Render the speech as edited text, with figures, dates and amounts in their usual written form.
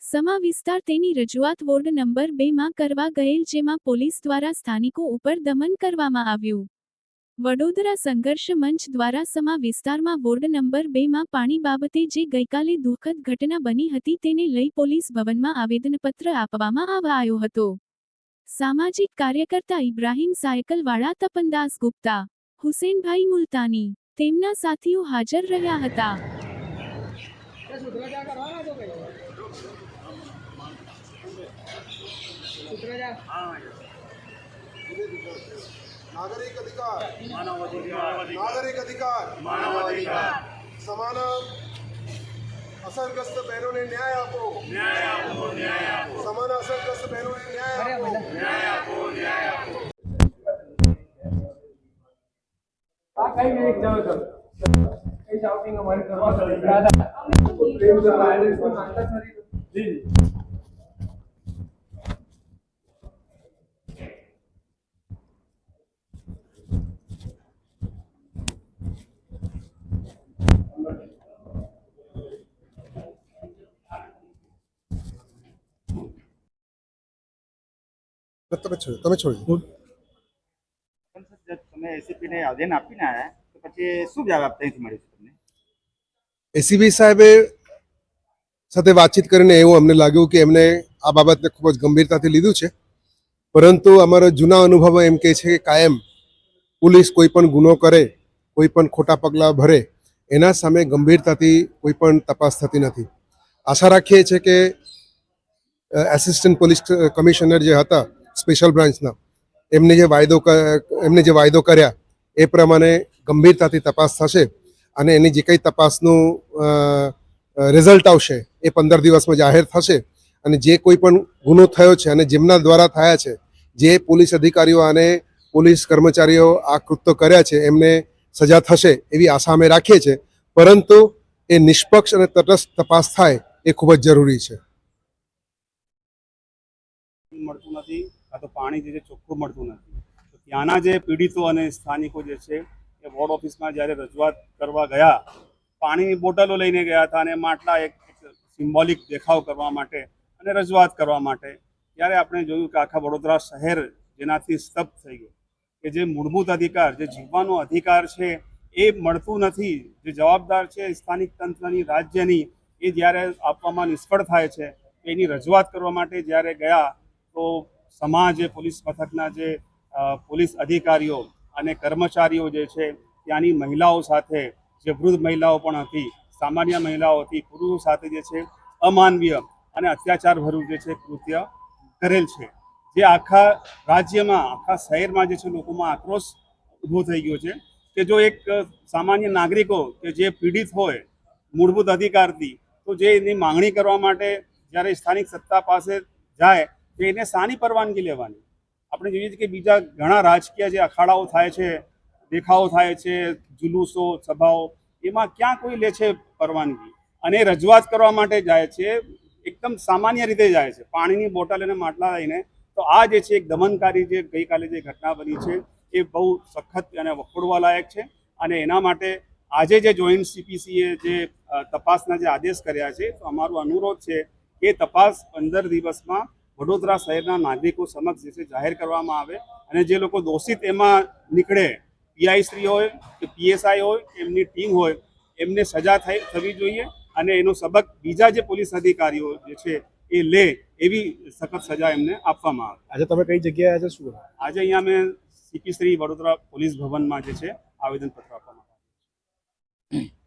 સમા વિસ્તાર તેની રજૂઆત વોર્ડ નંબર 2 માં કરવા ગયેલ, જેમાં પોલીસ દ્વારા સ્થાનિકો ઉપર દમન કરવામાં આવ્યું। વડોદરા સંઘર્ષ મંચ દ્વારા સમા વિસ્તારમાં વોર્ડ નંબર 2 માં પાણી બાબતે જે ગઈકાલે દુઃખદ ઘટના બની હતી તેને લઈ પોલીસ ભવનમાં આવેદનપત્ર આપવામાં આવ્યો હતો। સામાજિક કાર્યકર્તા ઇબ્રાહીમ સાયકલવાળા, તપનદાસ ગુપ્તા, હુસેનભાઈ મુલતાની તેમના સાથીઓ હાજર રહ્યા હતા। नागरिक अधिकार, नागरिक अधिकार, समान असरग्रस्त बहनों ने न्याय आपो, समान असरग्रस्त बहनों ने न्याय आपो। તમે છોડી તમે એસીપી ને આવેદન આપીને આવ્યા તો પછી શું જવાબ ત્યાંથી મળ્યો તમને? એસીપી સાહેબે સાથે વાતચીત કરીને એવું અમને લાગ્યું કે એમને આ બાબતને ખૂબ જ ગંભીરતાથી લીધું છે, પરંતુ અમારો જૂના અનુભવ એમ કહે છે કે કાયમ પોલીસ કોઈ પણ ગુનો કરે, કોઈ પણ ખોટા પગલાં ભરે, એના સામે ગંભીરતાથી કોઈ પણ તપાસ થતી નથી। આશા રાખીએ છીએ કે એસિસ્ટન્ટ પોલીસ કમિશનર જે હતા સ્પેશિયલ બ્રાન્ચના, એમને જે વાયદો કર્યા એ પ્રમાણે ગંભીરતાથી તપાસ થશે અને એની જે કંઈ તપાસનું રિઝલ્ટ આવશે એ 15 દિવસમાં જાહેર થશે અને જે કોઈ પણ ગુનો થયો છે અને જેમના દ્વારા થયા છે, જે પોલીસ અધિકારીઓ અને પોલીસ કર્મચારીઓ આ કૃત્યો કર્યા છે, એમને સજા થશે એવી આશા અમે રાખીએ છીએ, પરંતુ એ નિષ્પક્ષ અને તટસ્થ તપાસ થાય એ ખૂબ જ જરૂરી છે। મળતું નથી, આ તો પાણી જે ચોખ્ખું મળતું નથી, તો ત્યાંના જે પીડિતો અને સ્થાનિકો જે છે એ વોર્ડ ઓફિસમાં જ્યારે રજૂઆત કરવા ગયા, પાણીની બોટલો લઈને ગયા હતા અને માટલા એક સિમ્બોલિક દેખાવ કરવા માટે અને રજૂઆત કરવા માટે, ત્યારે આપણે જોયું કે આખા વડોદરા શહેર જેનાથી સ્તબ્ધ થઈ ગયું કે જે મૂળભૂત અધિકાર, જે જીવવાનો અધિકાર છે એ મળતું નથી। જે જવાબદાર છે સ્થાનિક તંત્રની, રાજ્યની, એ જ્યારે આપવામાં નિષ્ફળ થાય છે, એની રજૂઆત કરવા માટે જ્યારે ગયા તો સમાજ પોલીસ મથકના જે પોલીસ અધિકારીઓ અને કર્મચારીઓ જે છે ત્યાંની મહિલાઓ સાથે, જે વૃદ્ધ મહિલાઓ પણ હતી, સામાન્ય મહિલાઓ હતી, પુરુષો સાથે જે છે અમાનવીય અને અત્યાચારભર્યું જે છે કૃત્ય કરેલ છે, જે આખા રાજ્યમાં, આખા શહેરમાં જે છે લોકોમાં આક્રોશ ઊભો થઈ ગયો છે કે જો એક સામાન્ય નાગરિકો કે જે પીડિત હોય મૂળભૂત અધિકારથી, તો જે એની માંગણી કરવા માટે જ્યારે સ્થાનિક સત્તા પાસે જાય તો એને શાની પરવાનગી લેવાની? આપણે જોઈએ છીએ કે બીજા ઘણા રાજકીય જે અખાડાઓ થાય છે, દેખાવો થાય છે, જુલુસો, સભાઓ, એમાં ક્યાં કોઈ લે છે પરવાનગી? અને રજૂઆત કરવા માટે જાય છે, એકદમ સામાન્ય રીતે જાય છે, પાણીની બોટલ અને માટલા લઈને। તો આ જે છે એક દમનકારી જે ગઈકાલે જે ઘટના બની છે એ બહુ સખત અને વખોડવા લાયક છે અને એના માટે આજે જે જોઈન્ટ સીપીસીએ જે તપાસના જે આદેશ કર્યા છે, તો અમારો અનુરોધ છે કે તપાસ 15 દિવસમાં વડોદરા શહેરના નાગરિકો સમક્ષ જે છે જાહેર કરવામાં આવે અને જે લોકો દોષિત એમાં નીકળે, પીઆઈ શ્રી હોય કે પીએસઆઈ હોય, એમની ટીમ હોય, એમને સજા થવી જોઈએ અને એનો સબક બીજા જે પોલીસ અધિકારીઓ જે છે એ લે એવી સખત સજા એમને આપવામાં આવે। આજે તમે કઈ જગ્યાએ આજે શું? આજે અહીંયા અમે સીપી શ્રી વડોદરા પોલીસ ભવનમાં જે છે આવેદનપત્ર આપવામાં આવ્યું છે।